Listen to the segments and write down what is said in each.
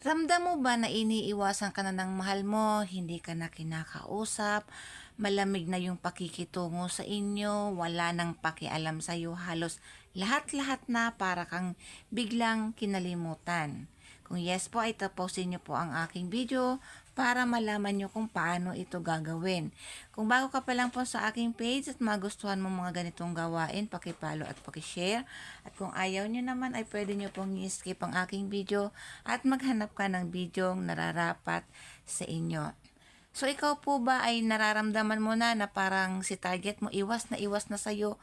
Ramdam mo ba na iniiwasan ka na ng mahal mo, hindi ka na kinakausap, malamig na yung pakikitungo sa inyo, wala nang pakialam sa'yo, halos lahat-lahat na para kang biglang kinalimutan? Kung yes po ay tapusin niyo po ang aking video para malaman niyo kung paano ito gagawin. Kung bago ka pa lang po sa aking page at magustuhan mo mga ganitong gawain, paki-follow at paki-share. At kung ayaw niyo naman ay pwede niyo pong i-skip ang aking video at maghanap ka ng videong nararapat sa inyo. So ikaw po ba ay nararamdaman mo na parang si target mo iwas na sa'yo?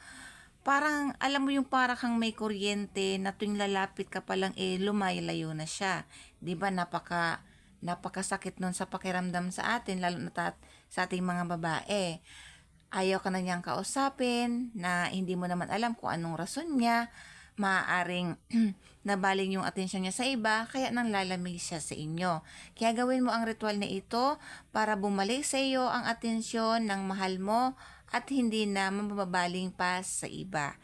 Parang alam mo yung para kang may kuryente na tuwing lalapit ka pa lang lumalayo na siya. 'Di ba napakasakit nun sa pakiramdam sa atin lalo na sa ating mga babae. Ayaw ka na niyang kausapin na hindi mo naman alam kung anong rason niya. Maaaring nabaling yung atensyon niya sa iba kaya nang lalamig siya sa inyo. Kaya gawin mo ang ritual na ito para bumalik sa iyo ang atensyon ng mahal mo at hindi na mababaling pa sa iba.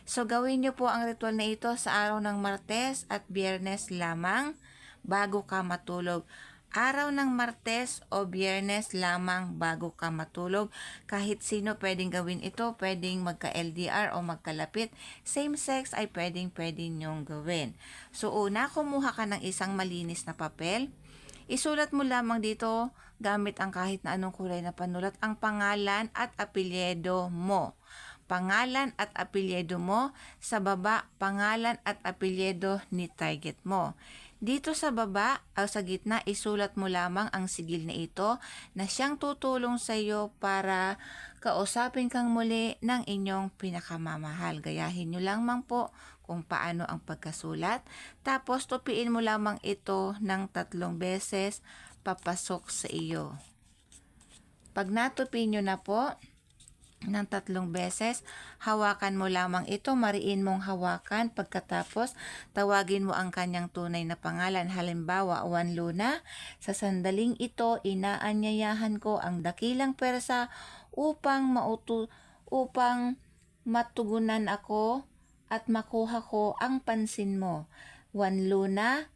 So gawin niyo po ang ritual na ito sa araw ng Martes at Biyernes lamang bago ka matulog. Araw ng Martes o Biyernes lamang bago ka matulog. Kahit sino pwedeng gawin ito, pwedeng magka-LDR o magkalapit. Same sex ay pwedeng niyong gawin. So una, kumuha ka ng isang malinis na papel. Isulat mo lamang dito gamit ang kahit na anong kulay na panulat ang pangalan at apelyido mo. Pangalan at apelyido mo, sa baba pangalan at apelyido ni target mo. Dito sa baba o sa gitna, isulat mo lamang ang sigil na ito na siyang tutulong sa iyo para kausapin kang muli ng inyong pinakamamahal. Gayahin nyo lamang po kung paano ang pagkasulat. Tapos tupiin mo lamang ito ng 3 beses papasok sa iyo. Pag natupi nyo na po ng 3 beses, hawakan mo lamang ito, mariin mong hawakan. Pagkatapos, tawagin mo ang kanyang tunay na pangalan. Halimbawa, Juan Luna, sa sandaling ito, inaanyayahan ko ang dakilang pwersa upang matugunan ako at makuha ko ang pansin mo. Juan Luna,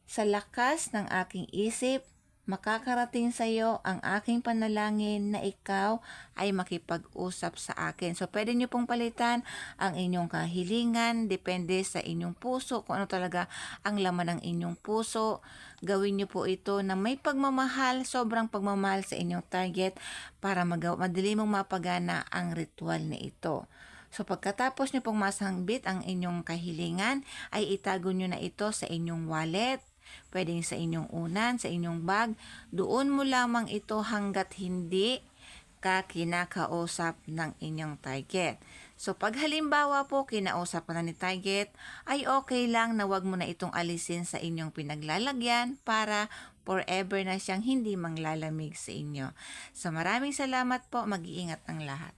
sa lakas ng aking isip, makakarating sa iyo ang aking panalangin na ikaw ay makipag-usap sa akin. So, pwede nyo pong palitan ang inyong kahilingan, depende sa inyong puso, kung ano talaga ang laman ng inyong puso. Gawin nyo po ito na may pagmamahal, sobrang pagmamahal sa inyong target para madali mong mapagana ang ritual na ito. So pagkatapos nyo pong masangbit ang inyong kahilingan, ay itago nyo na ito sa inyong wallet, pwedeng sa inyong unan, sa inyong bag. Doon mo lamang ito hanggat hindi ka kinakausap ng inyong target. So pag halimbawa po kinausap ka na ni target, ay okay lang na wag mo na itong alisin sa inyong pinaglalagyan para forever na siyang hindi manglalamig sa inyo. So maraming salamat po, mag-iingat ang lahat.